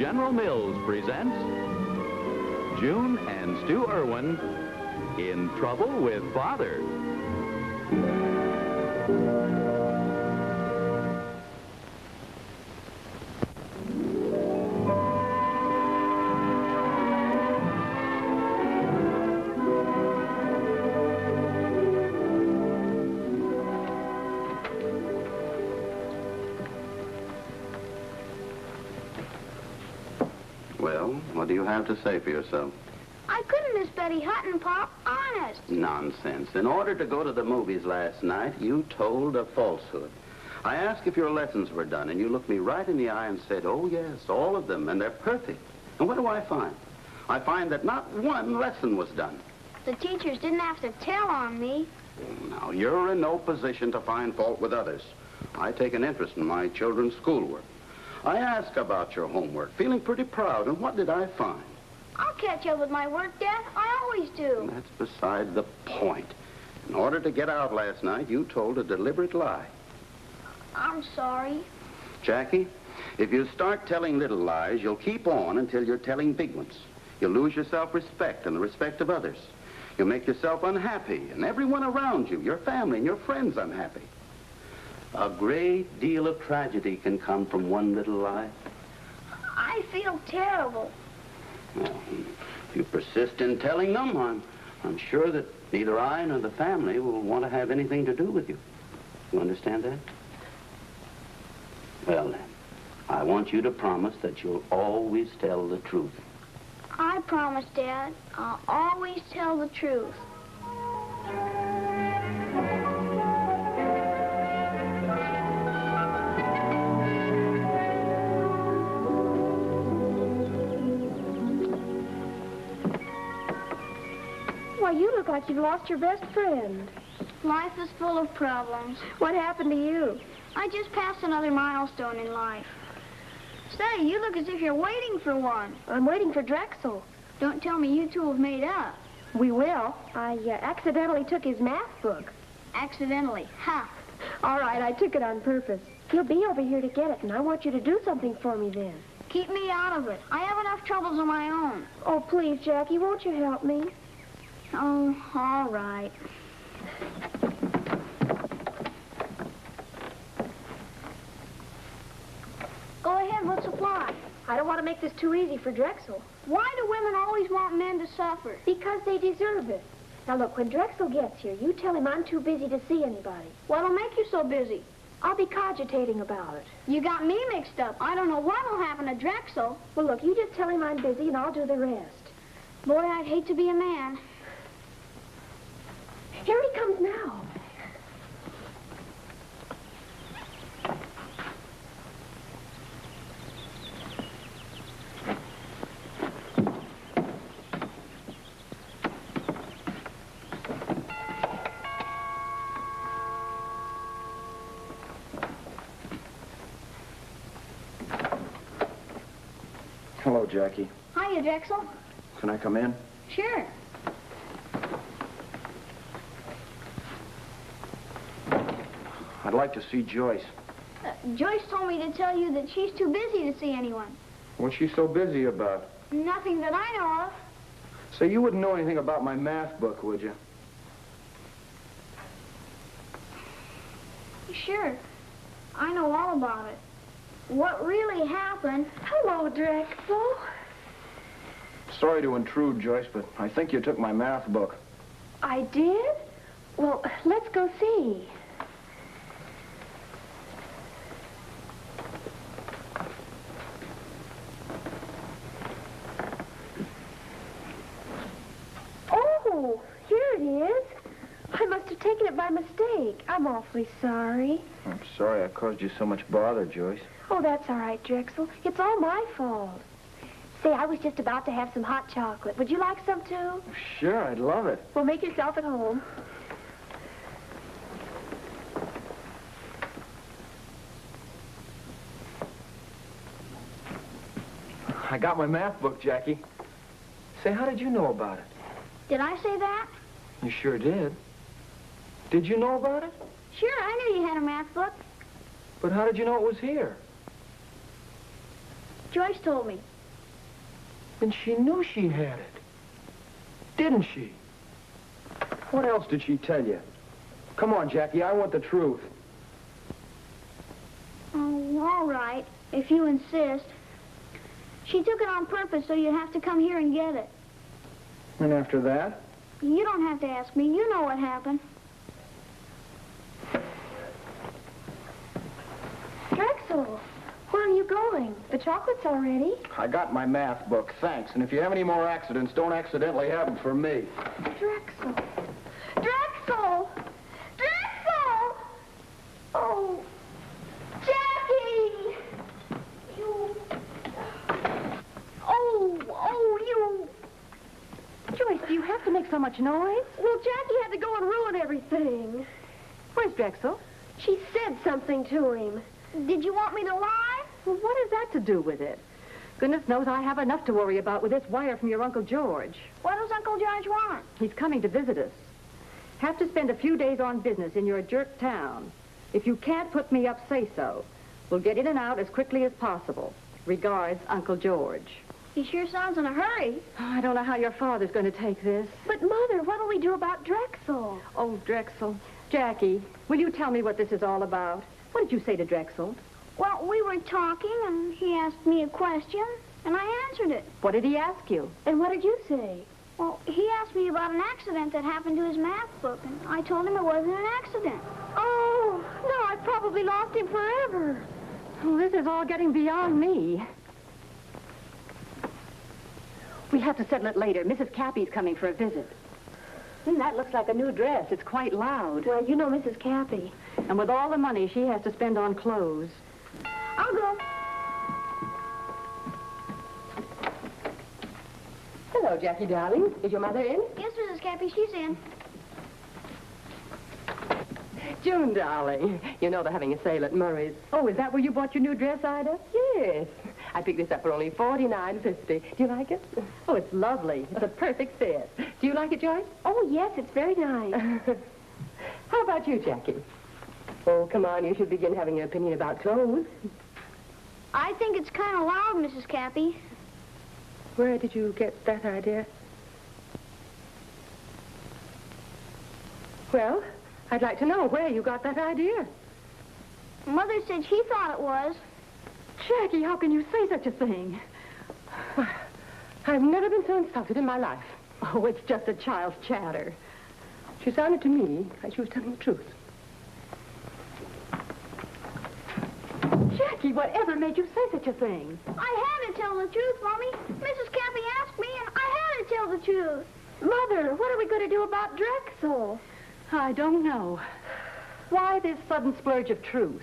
General Mills presents June and Stu Irwin in Trouble with Father. Well, what do you have to say for yourself? I couldn't miss Betty Hutton, Pop. Honest. Nonsense. In order to go to the movies last night, you told a falsehood. I asked if your lessons were done, and you looked me right in the eye and said, oh, yes, all of them, and they're perfect. And what do I find? I find that not one lesson was done. The teachers didn't have to tell on me. Now, you're in no position to find fault with others. I take an interest in my children's schoolwork. I asked about your homework, feeling pretty proud, and what did I find? I'll catch up with my work, Dad. I always do. That's beside the point. In order to get out last night, you told a deliberate lie. I'm sorry. Jackie, if you start telling little lies, you'll keep on until you're telling big ones. You'll lose your self-respect and the respect of others. You'll make yourself unhappy, and everyone around you, your family and your friends, unhappy. A great deal of tragedy can come from one little lie. I feel terrible. Well, if you persist in telling them, I'm sure that neither I nor the family will want to have anything to do with you. You understand that? Well, then, I want you to promise that you'll always tell the truth. I promise, Dad. I'll always tell the truth. Why, you look like you've lost your best friend. Life is full of problems. What happened to you? I just passed another milestone in life. Say, you look as if you're waiting for one. I'm waiting for Drexel. Don't tell me you two have made up. We will. I accidentally took his math book. Accidentally. Ha. All right, I took it on purpose. He'll be over here to get it, and I want you to do something for me then. Keep me out of it. I have enough troubles of my own. Oh, please, Jackie, won't you help me? Oh, all right. Go ahead, what's the plot? I don't want to make this too easy for Drexel. Why do women always want men to suffer? Because they deserve it. Now, look, when Drexel gets here, you tell him I'm too busy to see anybody. What'll make you so busy? I'll be cogitating about it. You got me mixed up. I don't know what'll happen to Drexel. Well, look, you just tell him I'm busy, and I'll do the rest. Boy, I'd hate to be a man. Here he comes now. Hello, Jackie. Hiya, Drexel. Can I come in? Sure. I'd like to see Joyce. Joyce told me to tell you that she's too busy to see anyone. What's she so busy about? Nothing that I know of. Say, you wouldn't know anything about my math book, would you? Sure. I know all about it. What really happened... Hello, Drexel. Sorry to intrude, Joyce, but I think you took my math book. I did? Well, let's go see. Oh, here it is. I must have taken it by mistake. I'm awfully sorry. I'm sorry I caused you so much bother, Joyce. Oh, that's all right, Drexel. It's all my fault. Say, I was just about to have some hot chocolate. Would you like some, too? Sure, I'd love it. Well, make yourself at home. I got my math book, Jackie. Say, how did you know about it? Did I say that? You sure did. Did you know about it? Sure, I knew you had a math book. But how did you know it was here? Joyce told me. Then she knew she had it. Didn't she? What else did she tell you? Come on, Jackie, I want the truth. Oh, all right, if you insist. She took it on purpose so you'd have to come here and get it. And after that? You don't have to ask me. You know what happened. Drexel, where are you going? The chocolate's all ready. I got my math book, thanks. And if you have any more accidents, don't accidentally have them for me. Drexel. Drexel! Drexel! Oh, Jackie! You... Oh, you... Joyce, do you have to make so much noise? Well, Jackie had to go and ruin everything. Where's Drexel? She said something to him. Did you want me to lie? Well, what has that to do with it? Goodness knows I have enough to worry about with this wire from your Uncle George. What does Uncle George want? He's coming to visit us. Have to spend a few days on business in your jerk town. If you can't put me up, say so. We'll get in and out as quickly as possible. Regards, Uncle George. He sure sounds in a hurry. Oh, I don't know how your father's going to take this. But, Mother, what'll we do about Drexel? Oh, Drexel. Jackie, will you tell me what this is all about? What did you say to Drexel? Well, we were talking, and he asked me a question, and I answered it. What did he ask you? And what did you say? Well, he asked me about an accident that happened to his math book, and I told him it wasn't an accident. Oh, no, I've probably lost him forever. Oh, this is all getting beyond me. We have to settle it later. Mrs. Cappy's coming for a visit. That looks like a new dress. It's quite loud. Well, you know Mrs. Cappy. And with all the money she has to spend on clothes. I'll go. Hello, Jackie, darling. Is your mother in? Yes, Mrs. Cappy, she's in. June, darling, you know they're having a sale at Murray's. Oh, is that where you bought your new dress, Ida? Yes. I picked this up for only $49.50. Do you like it? Oh, it's lovely. It's a perfect fit. Do you like it, Joyce? Oh, yes, it's very nice. How about you, Jackie? Oh, come on, you should begin having an opinion about clothes. I think it's kind of loud, Mrs. Cappy. Where did you get that idea? Well, I'd like to know where you got that idea. Mother said she thought it was. Jackie, how can you say such a thing? I've never been so insulted in my life. Oh, it's just a child's chatter. She sounded to me like she was telling the truth. Jackie, whatever made you say such a thing? I had to tell the truth, Mommy. Mrs. Cappy asked me, and I had to tell the truth. Mother, what are we going to do about Drexel? I don't know. Why this sudden splurge of truth?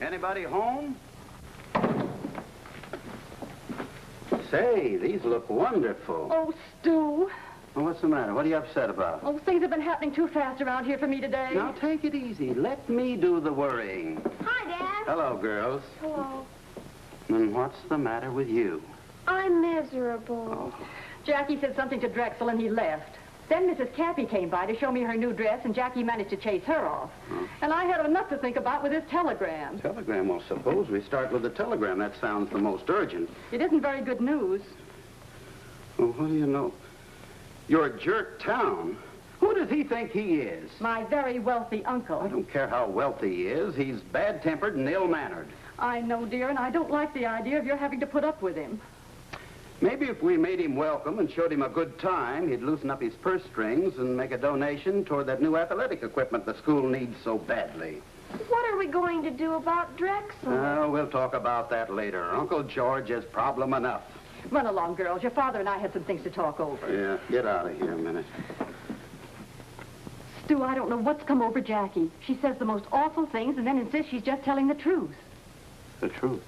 Anybody home? Say, these look wonderful. Oh, Stu. Well, what's the matter? What are you upset about? Oh, things have been happening too fast around here for me today. Now, take it easy. Let me do the worrying. Hi, Dad. Hello, girls. Hello. And what's the matter with you? I'm miserable. Oh. Jackie said something to Drexel and he left. Then Mrs. Cappy came by to show me her new dress, and Jackie managed to chase her off. Huh? And I had enough to think about with this telegram. Telegram? Well, suppose we start with the telegram. That sounds the most urgent. It isn't very good news. Well, what do you know? Your jerk town? Who does he think he is? My very wealthy uncle. I don't care how wealthy he is. He's bad-tempered and ill-mannered. I know, dear, and I don't like the idea of your having to put up with him. Maybe if we made him welcome and showed him a good time, he'd loosen up his purse strings and make a donation toward that new athletic equipment the school needs so badly. What are we going to do about Drexel? We'll talk about that later. Uncle George has problem enough. Run along, girls. Your father and I have some things to talk over. Yeah, get out of here a minute. Stu, I don't know what's come over Jackie. She says the most awful things and then insists she's just telling the truth. The truth?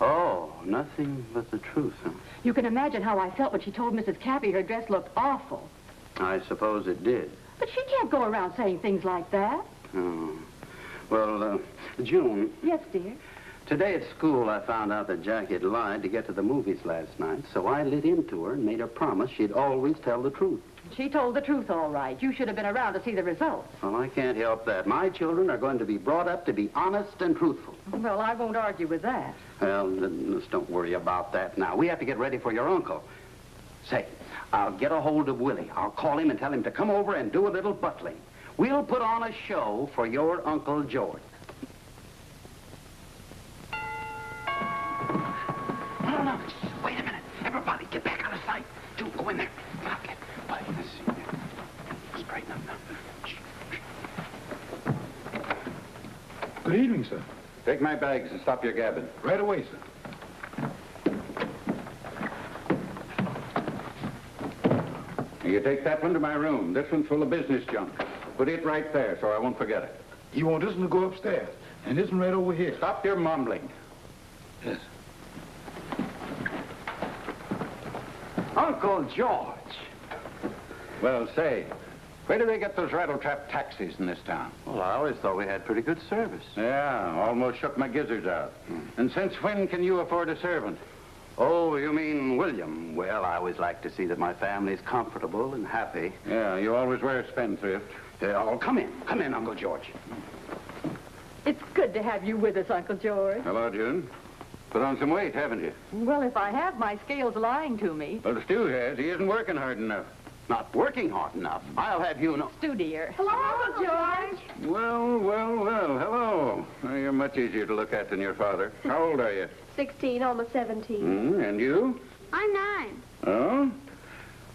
Oh, nothing but the truth, huh? You can imagine how I felt when she told Mrs. Cappy her dress looked awful. I suppose it did. But she can't go around saying things like that. Oh. Well, June. Yes, dear. Today at school, I found out that Jackie had lied to get to the movies last night, so I lit into her and made her promise she'd always tell the truth. She told the truth all right. You should have been around to see the results. Well, I can't help that. My children are going to be brought up to be honest and truthful. Well, I won't argue with that. Well, let's don't worry about that now. We have to get ready for your uncle. Say, I'll get a hold of Willie. I'll call him and tell him to come over and do a little butling. We'll put on a show for your Uncle George. No. Wait a minute. Everybody, get back out of sight. Do go in there. Now, get. Wait, let's see. Straighten up now. Good evening, sir. Take my bags and stop your gabbing. Right away, sir. You take that one to my room. This one's full of business junk. Put it right there so I won't forget it. You want this one to go upstairs, and this one right over here. Stop your mumbling. Yes. Uncle George. Well, say, where do they get those rattle-trap taxis in this town? Well, I always thought we had pretty good service. Yeah, almost shook my gizzards out. And since when can you afford a servant? Oh, you mean William? Well, I always like to see that my family's comfortable and happy. Yeah, you always were a spendthrift. Oh, come in, Uncle George. It's good to have you with us, Uncle George. Hello, June. Put on some weight, haven't you? Well, if I have, my scale's lying to me. Well, Stu has. He isn't working hard enough. Not working hard enough. I'll have you know. Stu, dear. Hello, Uncle George. Well, hello. Well, you're much easier to look at than your father. How old are you? 16, almost 17. And you? I'm 9. Oh?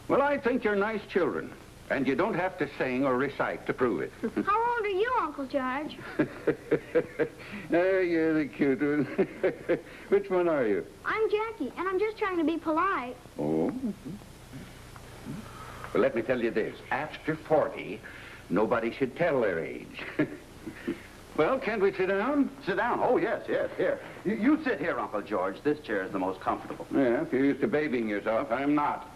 Well, I think you're nice children. And you don't have to sing or recite to prove it. How old are you, Uncle George? Oh, you're the cute one. Which one are you? I'm Jackie, and I'm just trying to be polite. Oh? Well, let me tell you this. After 40, nobody should tell their age. Well, can't we sit down? Sit down? Oh, yes. Here. You sit here, Uncle George. This chair is the most comfortable. Yeah, if you're used to babying yourself, I'm not.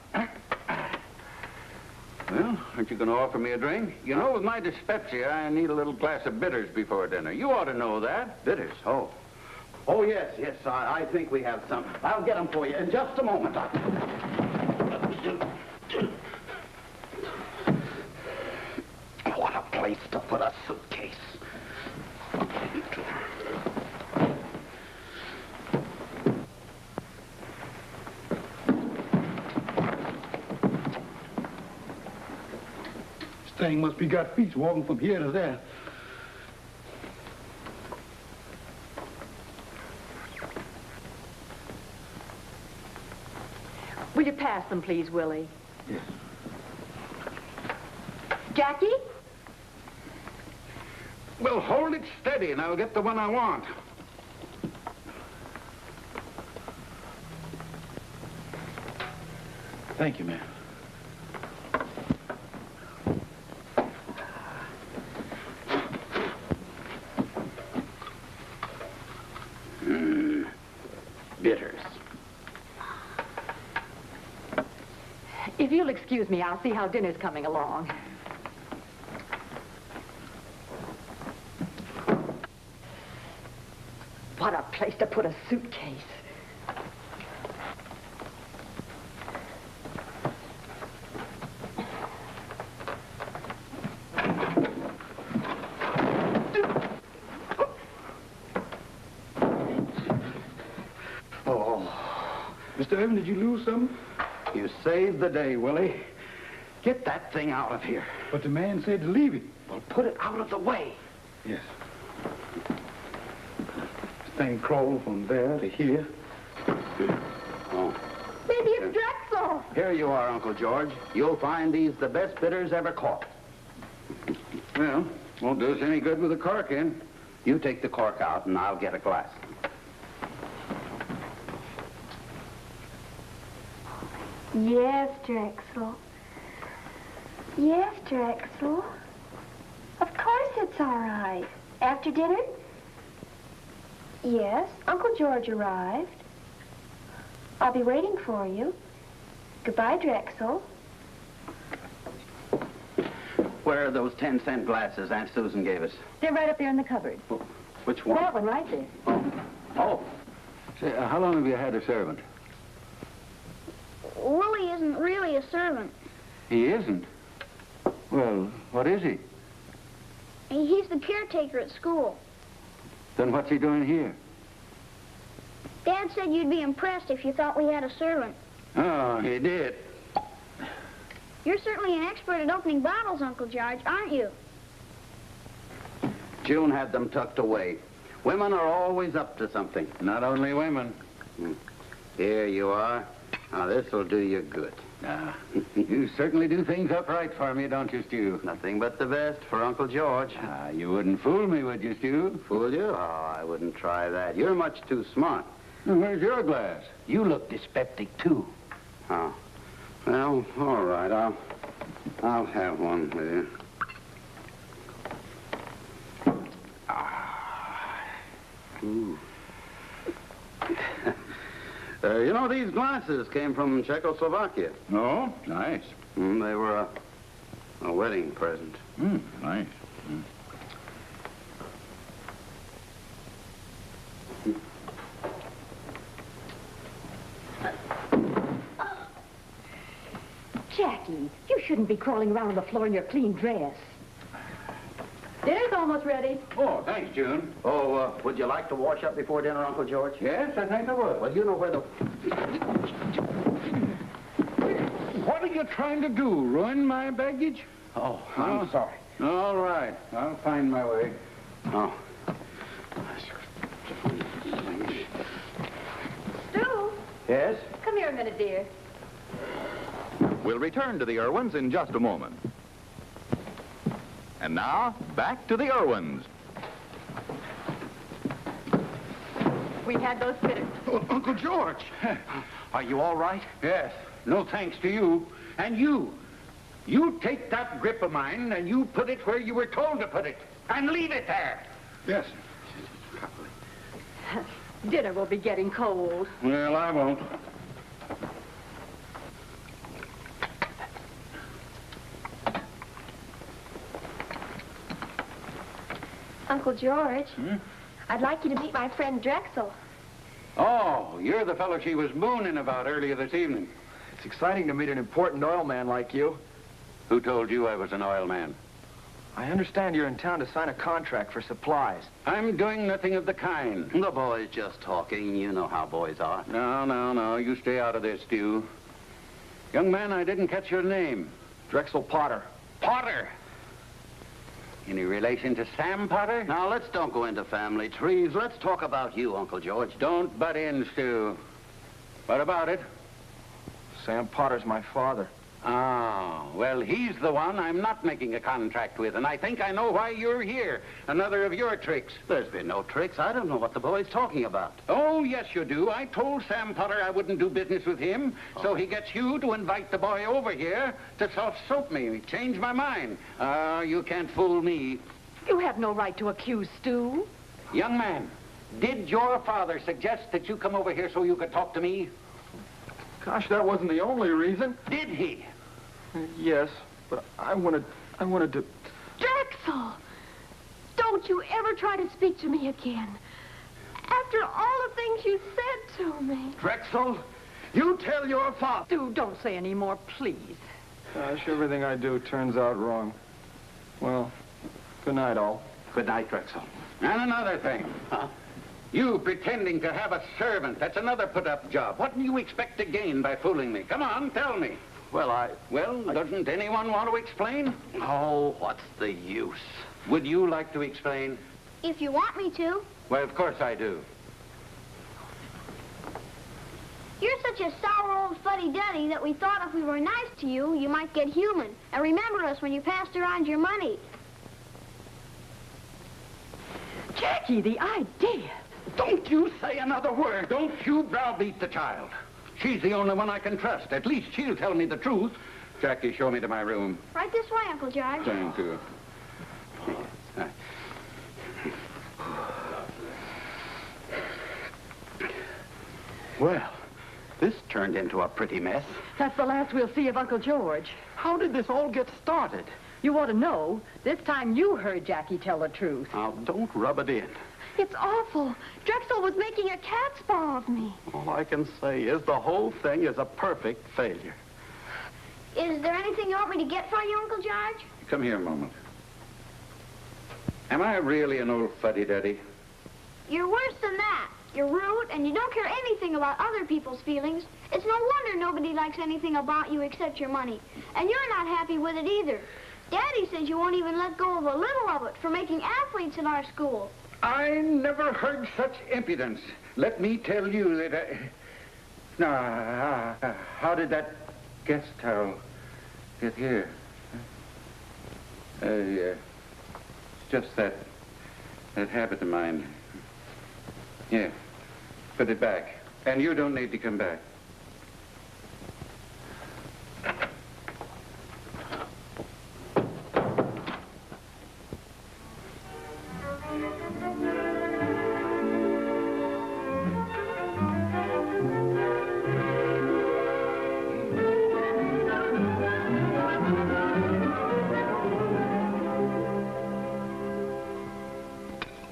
Well, aren't you going to offer me a drink? You know, with my dyspepsia, I need a little glass of bitters before dinner. You ought to know that. Bitters? Oh. Oh, yes. I think we have some. I'll get them for you in just a moment. What a place to put a suitcase. This thing must be got feet walking from here to there. Will you pass them, please, Willie? Yes. Jackie? Well, hold it steady, and I'll get the one I want. Thank you, ma'am. Bitters. If you'll excuse me, I'll see how dinner's coming along. What a place to put a suitcase. Mr. Evan, did you lose something? You saved the day, Willie. Get that thing out of here. But the man said to leave it. Well, put it out of the way. Yes. This thing crawled from there to here. Oh. Maybe it's Drexel. Here you are, Uncle George. You'll find these the best bitters ever caught. Well, won't do us any good with the cork in. You take the cork out, and I'll get a glass. Yes, Drexel. Yes, Drexel. Of course it's all right. After dinner? Yes, Uncle George arrived. I'll be waiting for you. Goodbye, Drexel. Where are those 10-cent glasses Aunt Susan gave us? They're right up there in the cupboard. Which one? That one right there. Oh. Say, how long have you had a servant? Willie isn't really a servant. He isn't. Well, what is he? He's the caretaker at school. Then what's he doing here? Dad said you'd be impressed if you thought we had a servant. Oh, he did. You're certainly an expert at opening bottles, Uncle George, aren't you? June had them tucked away. Women are always up to something. Not only women. Here you are. Now, this'll do you good. You certainly do things upright for me, don't you, Stu? Nothing but the best for Uncle George. You wouldn't fool me, would you, Stu? Fool you? Oh, I wouldn't try that. You're much too smart. Where's your glass? You look dyspeptic, too. Oh. Well, all right. I'll have one with you. Ooh. You know, these glasses came from Czechoslovakia. Oh, nice. They were a wedding present. Nice. Jackie, you shouldn't be crawling around on the floor in your clean dress. Dinner's almost ready. Oh, thanks, June. Oh, would you like to wash up before dinner, Uncle George? Yes, I think I would. Well, you know where the... What are you trying to do? Ruin my baggage? Oh, I'm sorry. All right. I'll find my way. Oh. Stu, Yes? come here a minute, dear. We'll return to the Irwins in just a moment. And now, back to the Irwins. We had those fitters. Oh, Uncle George. Are you all right? Yes. No thanks to you. And you. You take that grip of mine and you put it where you were told to put it. And leave it there. Yes. Dinner will be getting cold. Well, I won't. Uncle George, I'd like you to meet my friend Drexel. Oh, you're the fellow she was mooning about earlier this evening. It's exciting to meet an important oil man like you. Who told you I was an oil man? I understand you're in town to sign a contract for supplies. I'm doing nothing of the kind. The boy's just talking. You know how boys are. No. You stay out of this, Stu. Young man, I didn't catch your name. Drexel Potter. Potter. Any relation to Sam Potter? Now, let's don't go into family trees. Let's talk about you, Uncle George. Don't butt in, Stu. What about it? Sam Potter's my father. Oh, well, he's the one I'm not making a contract with, and I think I know why you're here. Another of your tricks. There's been no tricks. I don't know what the boy's talking about. Oh, yes, you do. I told Sam Potter I wouldn't do business with him, so he gets you to invite the boy over here to soft-soap me, change my mind. You can't fool me. You have no right to accuse Stu. Young man, did your father suggest that you come over here so you could talk to me? Gosh, that wasn't the only reason. Did he? Yes, but I wanted to... Drexel! Don't you ever try to speak to me again. After all the things you said to me. Drexel, you tell your father. Stu, don't say any more, please. Gosh, everything I do turns out wrong. Well, good night, all. Good night, Drexel. And another thing. Huh? You pretending to have a servant. That's another put-up job. What do you expect to gain by fooling me? Come on, tell me. Well, Doesn't anyone want to explain? Oh, what's the use? Would you like to explain? If you want me to. Well, of course I do. You're such a sour old fuddy-duddy that we thought if we were nice to you, you might get human and remember us when you passed around your money. Jackie, the idea. Don't you say another word. Don't you browbeat the child. She's the only one I can trust. At least she'll tell me the truth. Jackie, show me to my room. Right this way, Uncle George. Thank you. Well, this turned into a pretty mess. That's the last we'll see of Uncle George. How did this all get started? You want to know, this time you heard Jackie tell the truth. Now, don't rub it in. It's awful. Drexel was making a cat's paw of me. All I can say is the whole thing is a perfect failure. Is there anything you want me to get for you, Uncle George? Come here a moment. Am I really an old fuddy-duddy? You're worse than that. You're rude, and you don't care anything about other people's feelings. It's no wonder nobody likes anything about you except your money. And you're not happy with it either. Daddy says you won't even let go of a little of it for making athletes in our school. I never heard such impudence. Let me tell you that I... Now, how did that guest towel get here? It's just that habit of mine. Yeah, put it back. And you don't need to come back.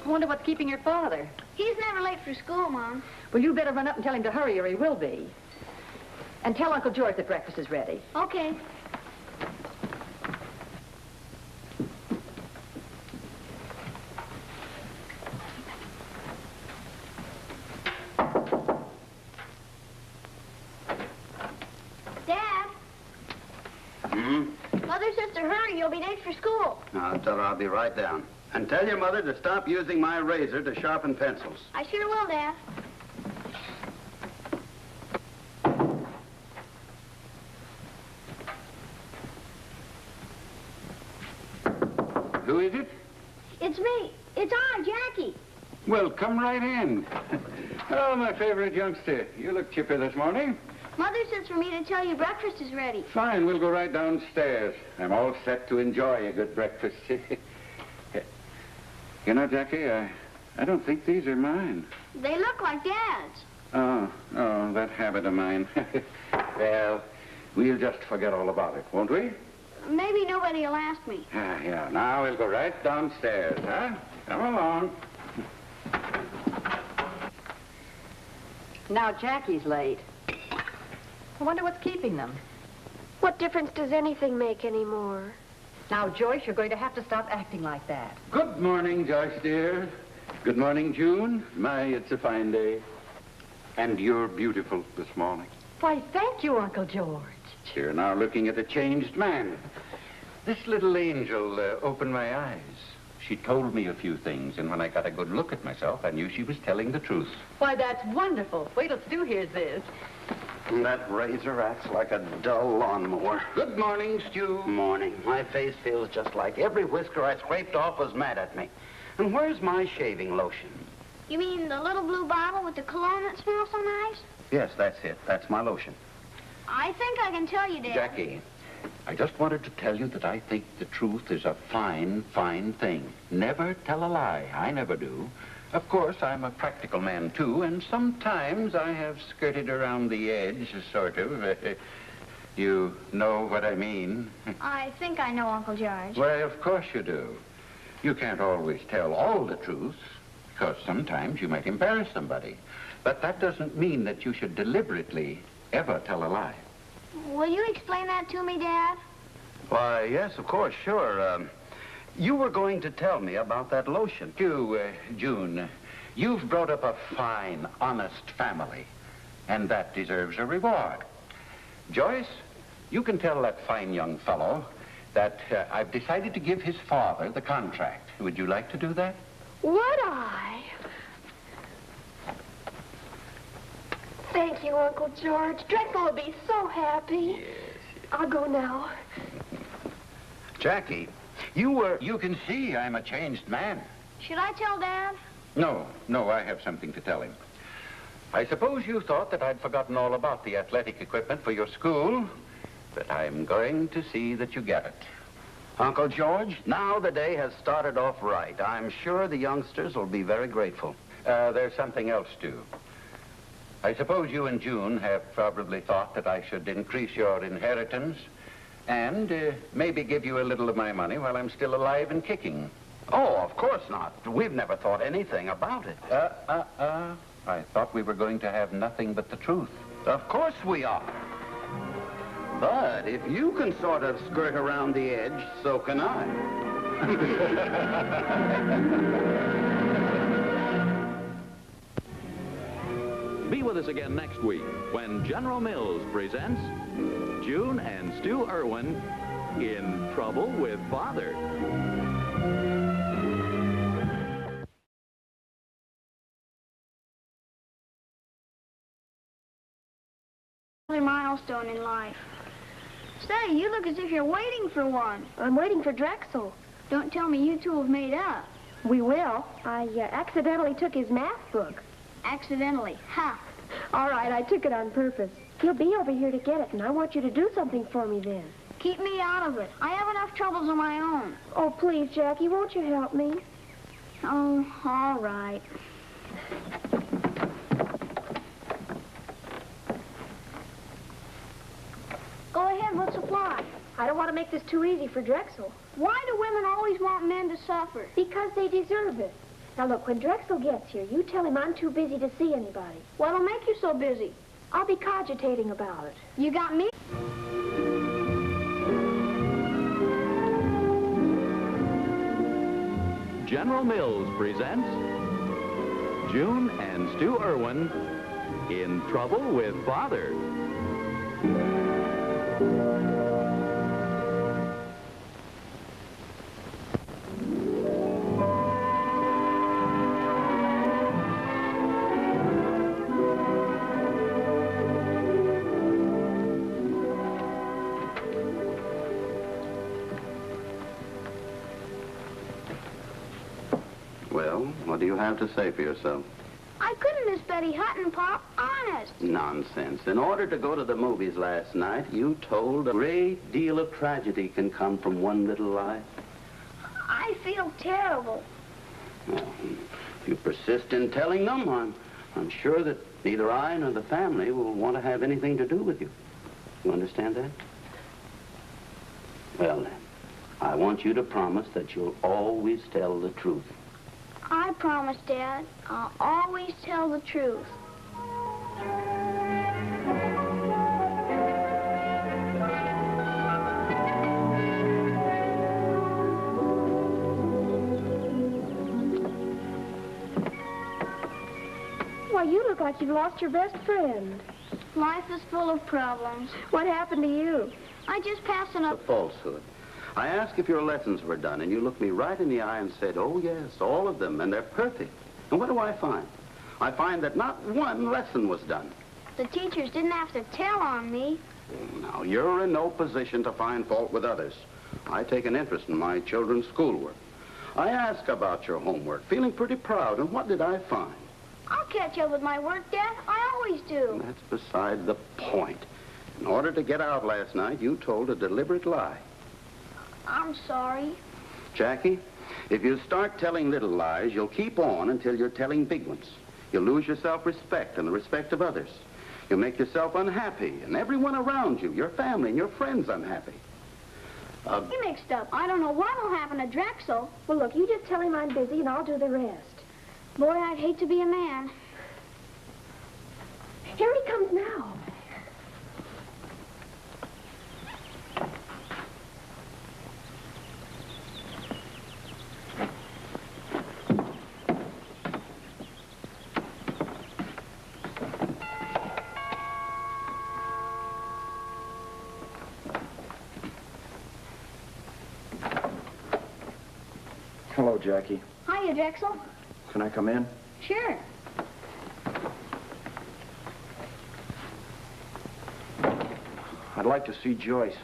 I wonder what's keeping your father. He's never late for school, Mom. Well, you better run up and tell him to hurry or he will be. And tell Uncle George that breakfast is ready. Okay. Dad? Mother says to hurry. You'll be late for school. Now, tell her I'll be right down. And tell your mother to stop using my razor to sharpen pencils. I sure will, Dad. Who is it? It's me. It's I, Jackie. Well, come right in. Oh, my favorite youngster. You look chipper this morning. Mother says for me to tell you breakfast is ready. Fine, we'll go right downstairs. I'm all set to enjoy a good breakfast. You know, Jackie, I don't think these are mine. They look like Dad's. Oh, that habit of mine. Well, we'll just forget all about it, won't we? Maybe nobody will ask me. Yeah. Now we'll go right downstairs, huh? Come along. Now Jackie's late. I wonder what's keeping them. What difference does anything make anymore? Now, Joyce, you're going to have to stop acting like that. Good morning, Joyce, dear. Good morning, June. My, it's a fine day. And you're beautiful this morning. Why, thank you, Uncle George. You're now looking at a changed man. This little angel opened my eyes. She told me a few things, and when I got a good look at myself, I knew she was telling the truth. Why, that's wonderful. Wait till Stu hears this. That razor acts like a dull lawnmower. Good morning, Stu. Morning. My face feels just like every whisker I scraped off was mad at me. And where's my shaving lotion? You mean the little blue bottle with the cologne that smells so nice? Yes, that's it. That's my lotion. I think I can tell you, Dad. Jackie, I just wanted to tell you that I think the truth is a fine, fine thing. Never tell a lie. I never do. Of course, I'm a practical man, too, and sometimes I have skirted around the edge, sort of. You know what I mean? I think I know, Uncle George. Well, of course you do. You can't always tell all the truth, because sometimes you might embarrass somebody. But that doesn't mean that you should deliberately ever tell a lie. Will you explain that to me, Dad? Why, yes, of course, sure. You were going to tell me about that lotion. June, you've brought up a fine, honest family, and that deserves a reward. Joyce, you can tell that fine young fellow that I've decided to give his father the contract. Would you like to do that? Would I? Thank you, Uncle George. Drexel will be so happy. Yes. I'll go now. Jackie, You can see I'm a changed man. Should I tell Dad? No, I have something to tell him. I suppose you thought that I'd forgotten all about the athletic equipment for your school, but I'm going to see that you get it. Uncle George, now the day has started off right. I'm sure the youngsters will be very grateful. There's something else, too. I suppose you and June have probably thought that I should increase your inheritance and maybe give you a little of my money while I'm still alive and kicking. Oh, of course not. We've never thought anything about it. I thought we were going to have nothing but the truth. Of course we are. But if you can sort of skirt around the edge, so can I. Be with us again next week when General Mills presents June and Stu Irwin in Trouble with Father. Milestone in life. Say, you look as if you're waiting for one. I'm waiting for Drexel. Don't tell me you two have made up. We will. I accidentally took his math book. Accidentally. Ha. All right, I took it on purpose. He'll be over here to get it, and I want you to do something for me then. Keep me out of it. I have enough troubles of my own. Oh, please, Jackie, won't you help me? Oh, all right. Go ahead, what's the plot? I don't want to make this too easy for Drexel. Why do women always want men to suffer? Because they deserve it. Now, look, when Drexel gets here, you tell him I'm too busy to see anybody. What'll make you so busy? I'll be cogitating about it. You got me? General Mills presents June and Stu Irwin in Trouble with Father. Well, what do you have to say for yourself? I couldn't miss Betty Hutton, Pop. Honest. Nonsense. In order to go to the movies last night, you told a great deal of tragedy can come from one little lie. I feel terrible. Well, if you persist in telling them, I'm sure that neither I nor the family will want to have anything to do with you. You understand that? Well, then, I want you to promise that you'll always tell the truth. I promise, Dad. I'll always tell the truth. Why, you look like you've lost your best friend. Life is full of problems. What happened to you? I just passed an A falsehood. I asked if your lessons were done, and you looked me right in the eye and said, oh, yes, all of them, and they're perfect. And what do I find? I find that not one lesson was done. The teachers didn't have to tell on me. Now, you're in no position to find fault with others. I take an interest in my children's schoolwork. I ask about your homework, feeling pretty proud, and what did I find? I'll catch up with my work, Dad. I always do. That's beside the point. In order to get out last night, you told a deliberate lie. I'm sorry. Jackie, if you start telling little lies, you'll keep on until you're telling big ones. You'll lose your self-respect and the respect of others. You'll make yourself unhappy, and everyone around you, your family and your friends, unhappy. You mixed up. I don't know what'll happen to Drexel. Well, look, you just tell him I'm busy and I'll do the rest. Boy, I'd hate to be a man. Here he comes now. Hello, Jackie. Hiya, Drexel. Can I come in? Sure. I'd like to see Joyce.